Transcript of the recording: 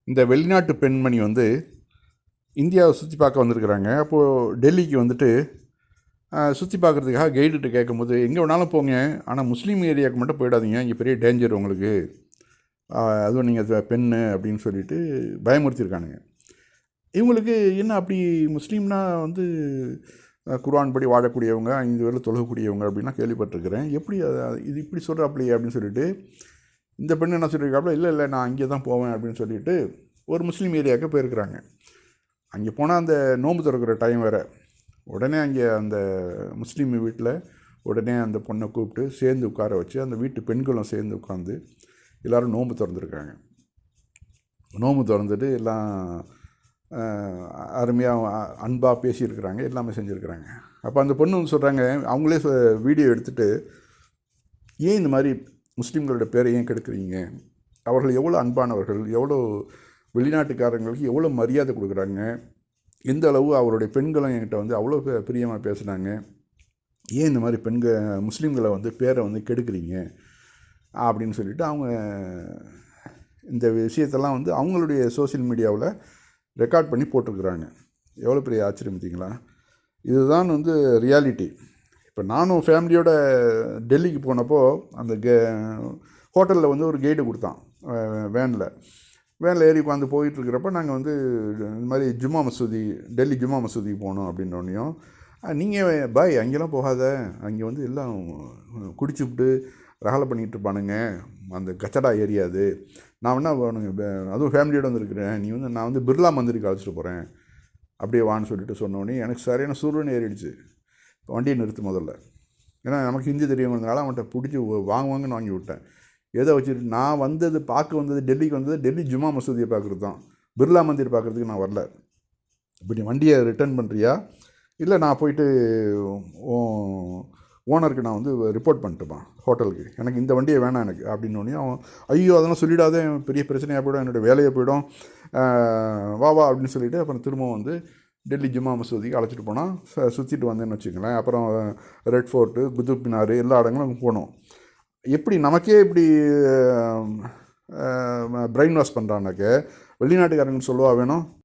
இந்த வெளிநாட்டு பெண்மணி வந்து இந்தியாவை சுற்றி பார்க்க வந்திருக்கிறாங்க. அப்போது டெல்லிக்கு வந்துட்டு சுற்றி பார்க்குறதுக்காக கைடுகிட்ட கேட்கும்போது, எங்கே வேணாலும் போங்க, ஆனால் முஸ்லீம் ஏரியாவுக்கு மட்டும் போயிடாதீங்க, இங்கே பெரிய டேஞ்சர் உங்களுக்கு, அதுவும் நீங்கள் பெண்ணு அப்படின்னு சொல்லிட்டு பயமுறுத்தியிருக்கானுங்க. இவங்களுக்கு என்ன அப்படி முஸ்லீம்னா வந்து குர்ஆன் படி வாழக்கூடியவங்க, 5 வேளை தொழக்கூடியவங்க அப்படின்லாம் கேள்விப்பட்டிருக்கிறேன், எப்படி இது இப்படி சொல்கிறாப்பலையே அப்படின்னு சொல்லிட்டு இந்த பெண்ணு என்ன சொல்லியிருக்காப்புல, இல்லை நான் அங்கே தான் போவேன் அப்படின்னு சொல்லிட்டு ஒரு முஸ்லீம் ஏரியாவுக்கு போயிருக்கிறாங்க. அங்கே போனால் அந்த நோன்பு திறக்கிற டைம் வேறு. உடனே அங்கே அந்த முஸ்லீம் வீட்டில் உடனே அந்த பொண்ணை கூப்பிட்டு சேர்ந்து உட்கார வச்சு அந்த வீட்டு பெண்களும் சேர்ந்து உட்காந்து எல்லோரும் நோன்பு திறந்துருக்காங்க. நோன்பு திறந்துட்டு எல்லாம் அருமையாக அன்பாக பேசியிருக்கிறாங்க, எல்லாமே செஞ்சுருக்கிறாங்க. அப்போ அந்த பொண்ணு வந்து சொல்கிறாங்க, அவங்களே வீடியோ எடுத்துகிட்டு, ஏன் இந்த மாதிரி முஸ்லீம்களோட பேரை ஏன் கெடுக்குறீங்க, அவர்கள் எவ்வளோ அன்பானவர்கள், எவ்வளோ வெளிநாட்டுக்காரங்களுக்கு எவ்வளோ மரியாதை கொடுக்குறாங்க, எந்த அளவு அவருடைய பெண்களும் என்கிட்ட வந்து அவ்வளோ பிரியமாக பேசுனாங்க, ஏன் இந்த மாதிரி முஸ்லீம்களை வந்து பேரை வந்து கெடுக்குறீங்க அப்படின்னு சொல்லிட்டு அவங்க இந்த விஷயத்தெல்லாம் வந்து அவங்களுடைய சோசியல் மீடியாவில் ரெக்கார்ட் பண்ணி போட்டிருக்கிறாங்க. எவ்வளோ பெரிய ஆச்சரியம் பார்த்தீங்களா? இதுதான் வந்து ரியாலிட்டி. இப்போ நானும் ஃபேமிலியோட டெல்லிக்கு போனப்போ அந்த ஹோட்டலில் வந்து ஒரு கைடு கொடுத்தான், வேனில் ஏறி உட்காந்து போயிட்டுருக்கிறப்ப நாங்கள் வந்து இந்த மாதிரி ஜும்மா மசூதி, டெல்லி ஜும்மா மசூதிக்கு போனோம் அப்படின்னோடனையும், நீங்கள் பாய் அங்கெல்லாம் போகாத, அங்கே வந்து எல்லாம் குடிச்சுவிட்டு ரகலை பண்ணிகிட்டு இருப்பானுங்க, அந்த கச்சடா ஏரியா அது, நான் வேணா அதுவும் ஃபேமிலியோடு வந்துருக்கிறேன், நீ வந்து நான் வந்து பிர்லா மந்திருக்கு அழைச்சிட்டு போகிறேன் அப்படியே வான்னு சொல்லிட்டு சொன்னோடனே எனக்கு சரியான சூரியன் ஏறிடுச்சு. வண்டியை நிறுத்து முதல்ல, ஏன்னா நமக்கு ஹிந்தி தெரியுங்கிறதுனால அவன்கிட்ட பிடிச்சி வாங்குவாங்கன்னு வாங்கி விட்டேன். எதை வச்சுட்டு நான் வந்தது, பார்க்க வந்தது, டெல்லிக்கு வந்தது டெல்லி ஜும்மா மசூதியை பார்க்குறது தான், பிர்லா மந்திர் பார்க்குறதுக்கு நான் வரல. இப்படி வண்டியை ரிட்டர்ன் பண்ணுறியா, இல்லை நான் போயிட்டு ஓனருக்கு நான் வந்து ரிப்போர்ட் பண்ணிட்டுப்பான் ஹோட்டலுக்கு, எனக்கு இந்த வண்டியை வேணாம் எனக்கு அப்படின்னோடனே அவன், ஐயோ அதெல்லாம் சொல்லிடாதே, பெரிய பிரச்சனையாக போய்டும், என்னோடய வேலையை போய்டும், வா அப்படின்னு சொல்லிவிட்டு அப்புறம் திரும்பவும் வந்து டெல்லி ஜும்மா மசூதிக்கு அழைச்சிட்டு போனால் சுற்றிட்டு வந்தேன்னு வச்சுக்கங்களேன். அப்புறம் ரெட் ஃபோர்ட்டு, குதுப் மினார் எல்லா இடங்களும் போனோம். எப்படி நமக்கே இப்படி பிரெயின் வாஷ் பண்ணுறான்னாக்க வெளிநாட்டுக்காரங்கன்னு சொல்லவா வேணும்?